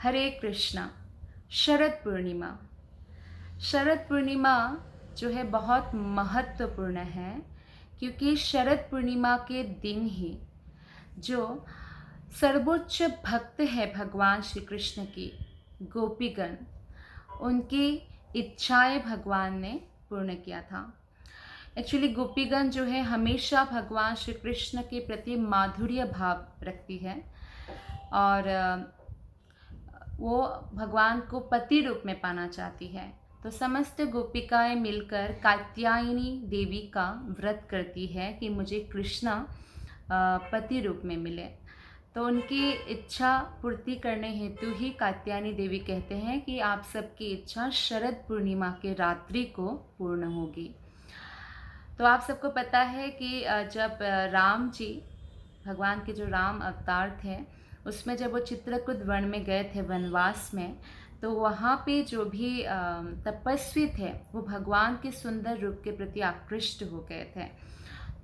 हरे कृष्णा। शरद पूर्णिमा। शरद पूर्णिमा जो है बहुत महत्वपूर्ण है, क्योंकि शरद पूर्णिमा के दिन ही जो सर्वोच्च भक्त है भगवान श्री कृष्ण की, गोपीगण, उनकी इच्छाएं भगवान ने पूर्ण किया था। एक्चुअली गोपीगण जो है हमेशा भगवान श्री कृष्ण के प्रति माधुर्य भाव रखती है, और वो भगवान को पति रूप में पाना चाहती है। तो समस्त गोपिकाएं मिलकर कात्यायनी देवी का व्रत करती है कि मुझे कृष्णा पति रूप में मिले। तो उनकी इच्छा पूर्ति करने हेतु ही कात्यायनी देवी कहते हैं कि आप सबकी इच्छा शरद पूर्णिमा के रात्रि को पूर्ण होगी। तो आप सबको पता है कि जब राम जी, भगवान के जो राम अवतार थे, उसमें जब वो चित्रकूट वन में गए थे वनवास में, तो वहाँ पे जो भी तपस्वी थे वो भगवान के सुंदर रूप के प्रति आकृष्ट हो गए थे।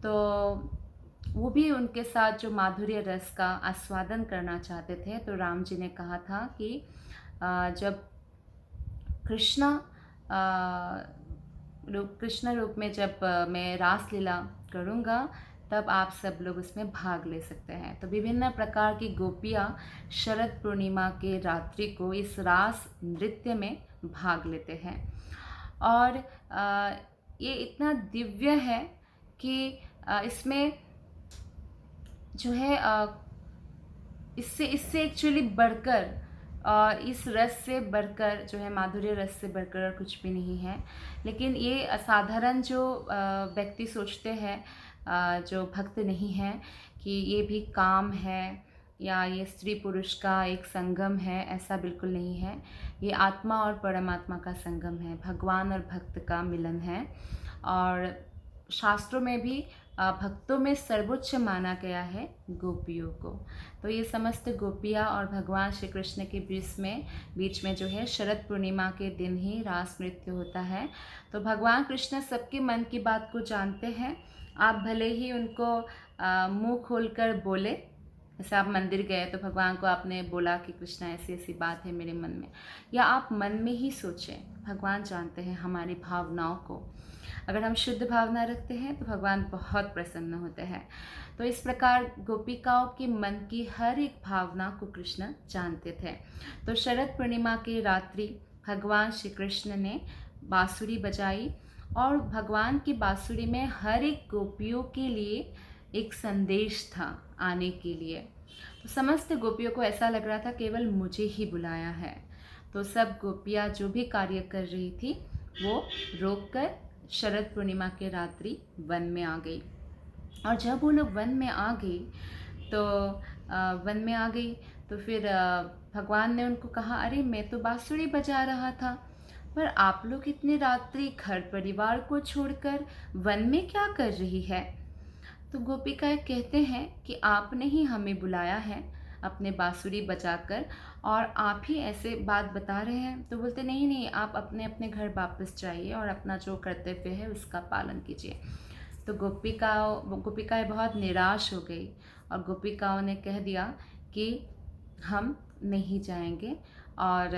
तो वो भी उनके साथ जो माधुर्य रस का आस्वादन करना चाहते थे। तो राम जी ने कहा था कि जब कृष्णा कृष्ण रूप में जब मैं रासलीला करूँगा, तब आप सब लोग उसमें भाग ले सकते हैं। तो विभिन्न प्रकार की गोपियाँ शरद पूर्णिमा के रात्रि को इस रास नृत्य में भाग लेते हैं। और ये इतना दिव्य है कि इसमें जो है इससे इससे एक्चुअली बढ़कर और इस रस से बढ़कर जो है, माधुर्य रस से बढ़कर और कुछ भी नहीं है। लेकिन ये असाधारण जो व्यक्ति सोचते हैं, जो भक्त नहीं है, कि ये भी काम है या ये स्त्री पुरुष का एक संगम है, ऐसा बिल्कुल नहीं है। ये आत्मा और परमात्मा का संगम है, भगवान और भक्त का मिलन है। और शास्त्रों में भी भक्तों में सर्वोच्च माना गया है गोपियों को। तो ये समस्त गोपियाँ और भगवान श्री कृष्ण के बीच में जो है शरद पूर्णिमा के दिन ही रास नृत्य होता है। तो भगवान कृष्ण सबके मन की बात को जानते हैं। आप भले ही उनको मुंह खोलकर बोले, जैसे आप मंदिर गए तो भगवान को आपने बोला कि कृष्णा ऐसी ऐसी बात है मेरे मन में, या आप मन में ही सोचें, भगवान जानते हैं हमारी भावनाओं को। अगर हम शुद्ध भावना रखते हैं तो भगवान बहुत प्रसन्न होते हैं। तो इस प्रकार गोपिकाओं के मन की हर एक भावना को कृष्ण जानते थे। तो शरद पूर्णिमा की रात्रि भगवान श्री कृष्ण ने बांसुरी बजाई, और भगवान की बांसुरी में हर एक गोपियों के लिए एक संदेश था आने के लिए। तो समस्त गोपियों को ऐसा लग रहा था केवल मुझे ही बुलाया है। तो सब गोपियाँ जो भी कार्य कर रही थी वो रोककर शरद पूर्णिमा के रात्रि वन में आ गई। और जब वो लोग वन में आ गई तो फिर भगवान ने उनको कहा, अरे मैं तो बांसुरी बजा रहा था, पर आप लोग इतनी रात्रि घर परिवार को छोड़कर वन में क्या कर रही है? तो गोपिकाएं कहते हैं कि आपने ही हमें बुलाया है अपने बांसुरी बजाकर, और आप ही ऐसे बात बता रहे हैं। तो बोलते नहीं नहीं, आप अपने अपने घर वापस जाइए और अपना जो कर्तव्य है उसका पालन कीजिए। तो गोपिकाएं बहुत निराश हो गई, और गोपिकाओं ने कह दिया कि हम नहीं जाएंगे और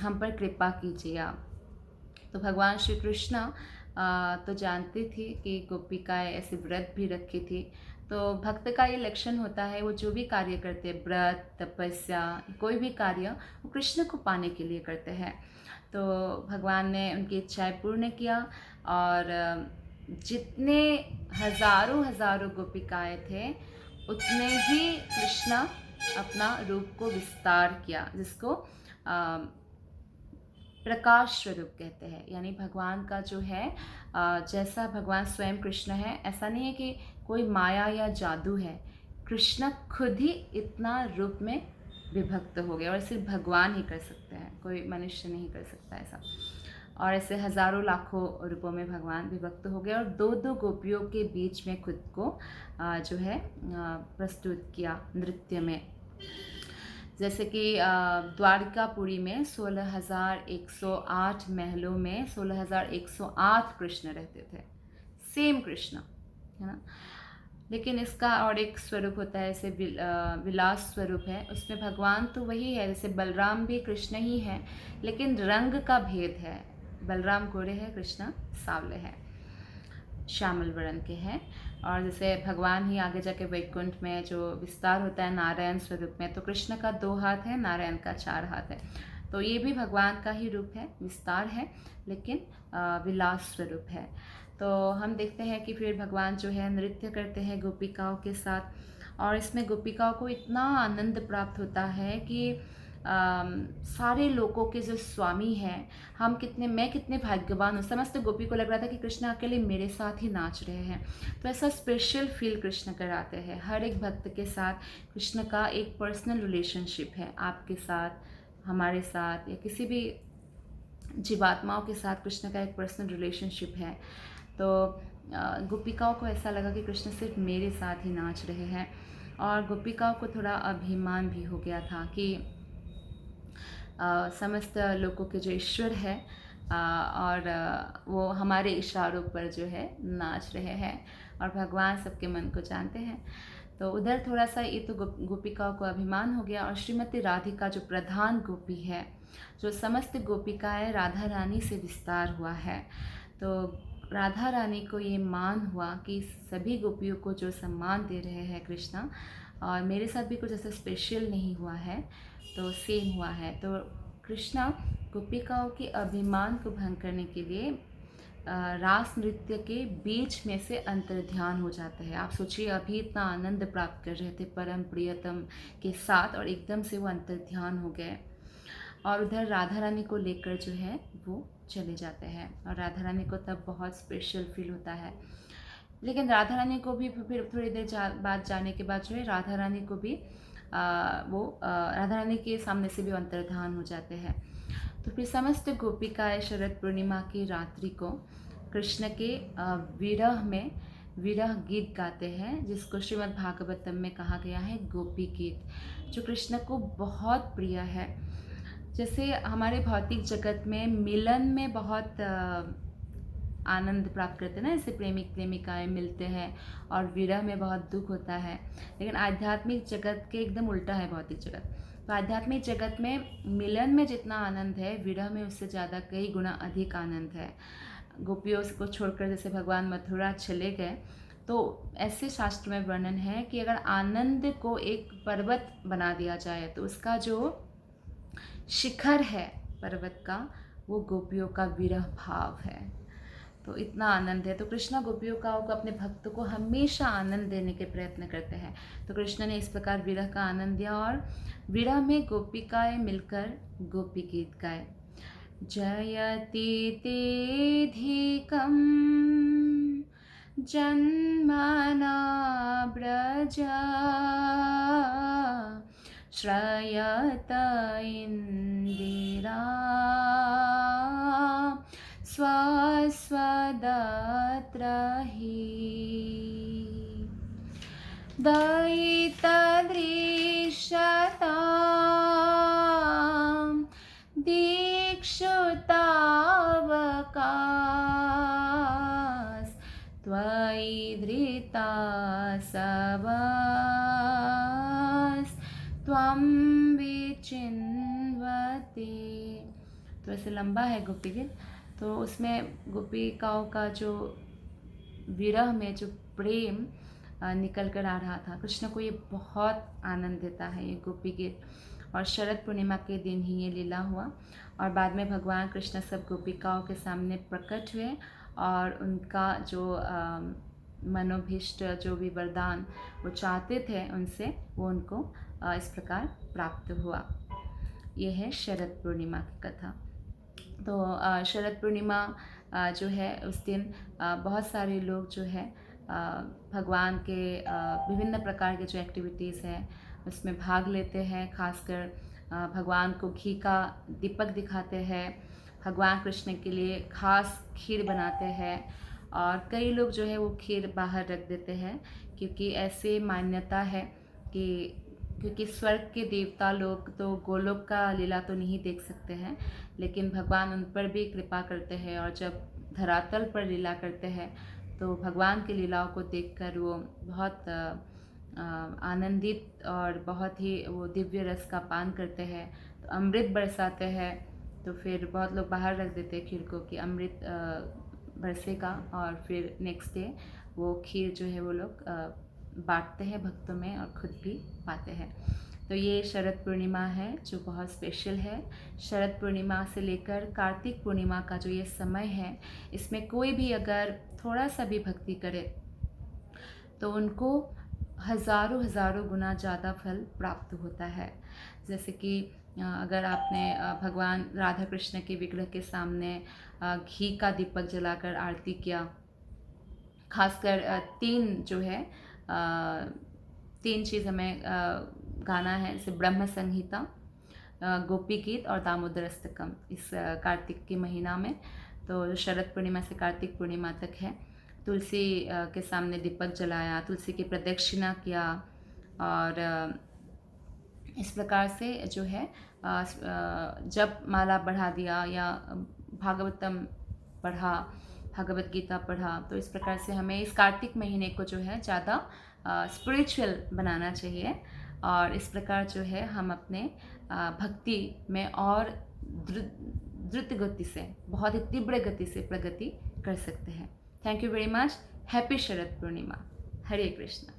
हम पर कृपा कीजिए आप। तो भगवान श्री कृष्ण तो जानते थे कि गोपिकाएं ऐसे व्रत भी रखी थी। तो भक्त का ये लक्षण होता है, वो जो भी कार्य करते हैं, व्रत, तपस्या, कोई भी कार्य, वो कृष्ण को पाने के लिए करते हैं। तो भगवान ने उनकी इच्छाएं पूर्ण किया, और जितने हजारों गोपिकाएं थे, उतने ही कृष्ण अपना रूप को विस्तार किया, जिसको प्रकाश स्वरूप कहते हैं। यानी भगवान का जो है, जैसा भगवान स्वयं कृष्ण है, ऐसा नहीं है कि कोई माया या जादू है। कृष्ण खुद ही इतना रूप में विभक्त हो गया, और सिर्फ भगवान ही कर सकते हैं, कोई मनुष्य नहीं कर सकता ऐसा। और ऐसे हजारों लाखों रूपों में भगवान विभक्त हो गए, और दो दो गोपियों के बीच में खुद को जो है प्रस्तुत किया नृत्य में। जैसे कि द्वारकापुरी में 16,108 महलों में 16,108 कृष्ण रहते थे, सेम कृष्ण, है ना। लेकिन इसका और एक स्वरूप होता है, जैसे विलास स्वरूप है। उसमें भगवान तो वही है, जैसे बलराम भी कृष्ण ही है, लेकिन रंग का भेद है। बलराम गोरे हैं, कृष्ण सांवले हैं, श्यामल वर्ण के हैं। और जैसे भगवान ही आगे जाके वैकुंठ में जो विस्तार होता है नारायण स्वरूप में, तो कृष्ण का 2 हाथ है, नारायण का 4 हाथ है। तो ये भी भगवान का ही रूप है, विस्तार है, लेकिन विलास स्वरूप है। तो हम देखते हैं कि फिर भगवान जो है नृत्य करते हैं गोपिकाओं के साथ, और इसमें गोपिकाओं को इतना आनंद प्राप्त होता है कि सारे लोगों के जो स्वामी हैं, मैं कितने भाग्यवान हूँ। समस्त गोपी को लग रहा था कि कृष्ण अकेले मेरे साथ ही नाच रहे हैं। तो ऐसा स्पेशल फील कृष्ण कराते हैं। हर एक भक्त के साथ कृष्ण का एक पर्सनल रिलेशनशिप है, आपके साथ, हमारे साथ, या किसी भी जीवात्माओं के साथ कृष्ण का एक पर्सनल रिलेशनशिप है। तो गोपिकाओं को ऐसा लगा कि कृष्ण सिर्फ मेरे साथ ही नाच रहे हैं, और गोपिकाओं को थोड़ा अभिमान भी हो गया था कि समस्त लोगों के जो ईश्वर है और वो हमारे इशारों पर जो है नाच रहे हैं, और भगवान सबके मन को जानते हैं। तो उधर थोड़ा सा ये तो गोपिकाओं को अभिमान हो गया। और श्रीमती राधिका जो प्रधान गोपी है, जो समस्त गोपिकाएं राधा रानी से विस्तार हुआ है, तो राधा रानी को ये मान हुआ कि सभी गोपियों को जो सम्मान दे रहे हैं कृष्णा, और मेरे साथ भी कुछ ऐसा स्पेशल नहीं हुआ है, तो सेम हुआ है। तो कृष्णा गोपिकाओं के अभिमान को भंग करने के लिए रास नृत्य के बीच में से अंतर्ध्यान हो जाता है। आप सोचिए, अभी इतना आनंद प्राप्त कर रहे थे परम प्रियतम के साथ, और एकदम से वो अंतर्ध्यान हो गए, और उधर राधा रानी को लेकर जो है वो चले जाते हैं। और राधा रानी को तब बहुत स्पेशल फील होता है। लेकिन राधा रानी को भी फिर थोड़ी देर बाद जाने के बाद जो है राधा रानी को भी राधा रानी के सामने से भी अंतर्धान हो जाते हैं। तो फिर समस्त गोपिकाएं शरद पूर्णिमा की रात्रि को कृष्ण के विरह गीत गाते हैं, जिसको श्रीमद् भागवतम में कहा गया है गोपी गीत, जो कृष्ण को बहुत प्रिय है। जैसे हमारे भौतिक जगत में मिलन में बहुत आनंद प्राप्त करते हैं ना, जैसे प्रेमिक प्रेमिकाएं मिलते हैं, और विरह में बहुत दुख होता है। लेकिन आध्यात्मिक जगत के एकदम उल्टा है भौतिक जगत। तो आध्यात्मिक जगत में मिलन में जितना आनंद है, विरह में उससे ज़्यादा कई गुना अधिक आनंद है। गोपियों को छोड़कर जैसे भगवान मथुरा चले गए, तो ऐसे शास्त्र में वर्णन है कि अगर आनंद को एक पर्वत बना दिया जाए, तो उसका जो शिखर है पर्वत का, वो गोपियों का विरह भाव है। तो इतना आनंद है। तो कृष्णा गोपियों का अपने भक्तों को हमेशा आनंद देने के प्रयत्न करते हैं। तो कृष्ण ने इस प्रकार विरह का आनंद दिया, और विरह में गोपिकाएं मिलकर गोपी गीत गाए। जयति तेधिकं जन्मना ब्रजा श्रयत इंदिरा स्वस्वदत्र हि दयितदृश्यतां दीक्षुतावकाश त्वयि धृता त्वं विचिन्वते। तो ऐसे लंबा है गोपी गीत। तो उसमें गोपिकाओं का जो विरह में जो प्रेम निकल कर आ रहा था, कृष्ण को ये बहुत आनंद देता है ये गोपी गीत। और शरद पूर्णिमा के दिन ही ये लीला हुआ, और बाद में भगवान कृष्ण सब गोपिकाओं के सामने प्रकट हुए, और उनका जो मनोभीष्ट जो भी वरदान वो चाहते थे उनसे, वो उनको इस प्रकार प्राप्त हुआ। ये है शरद पूर्णिमा की कथा। तो शरद पूर्णिमा जो है उस दिन बहुत सारे लोग जो है भगवान के विभिन्न प्रकार के जो एक्टिविटीज़ हैं उसमें भाग लेते हैं। खासकर भगवान को घी का दीपक दिखाते हैं, भगवान कृष्ण के लिए खास खीर बनाते हैं, और कई लोग जो है वो खीर बाहर रख देते हैं, क्योंकि ऐसे मान्यता है कि क्योंकि स्वर्ग के देवता लोग तो गोलोक का लीला तो नहीं देख सकते हैं, लेकिन भगवान उन पर भी कृपा करते हैं, और जब धरातल पर लीला करते हैं तो भगवान की लीलाओं को देखकर वो बहुत आनंदित और बहुत ही वो दिव्य रस का पान करते हैं। तो अमृत बरसाते हैं, तो फिर बहुत लोग बाहर रख देते हैं खीर को कि अमृत बरसेगा, और फिर नेक्स्ट डे वो खीर जो है वो लोग बांटते हैं भक्तों में और खुद भी पाते हैं। तो ये शरद पूर्णिमा है जो बहुत स्पेशल है। शरद पूर्णिमा से लेकर कार्तिक पूर्णिमा का जो ये समय है, इसमें कोई भी अगर थोड़ा सा भी भक्ति करे तो उनको हज़ारों हज़ारों गुना ज़्यादा फल प्राप्त होता है। जैसे कि अगर आपने भगवान राधा कृष्ण के विग्रह के सामने घी का दीपक जलाकर आरती किया, खासकर तीन जो है तीन चीज़ हमें गाना है, जैसे ब्रह्म संहिता, गोपी गीत और दामोदर अष्टकम इस कार्तिक के महीना में। तो शरद पूर्णिमा से कार्तिक पूर्णिमा तक है। तुलसी के सामने दीपक जलाया, तुलसी की प्रदक्षिणा किया, और इस प्रकार से जो है जप माला बढ़ा दिया या भागवतम पढ़ा, भगवत गीता पढ़ा। तो इस प्रकार से हमें इस कार्तिक महीने को जो है ज़्यादा स्पिरिचुअल बनाना चाहिए, और इस प्रकार जो है हम अपने भक्ति में और द्रुत गति से, बहुत ही तीव्र गति से प्रगति कर सकते हैं। Thank you very much. Happy Sharad Purnima. Hare Krishna.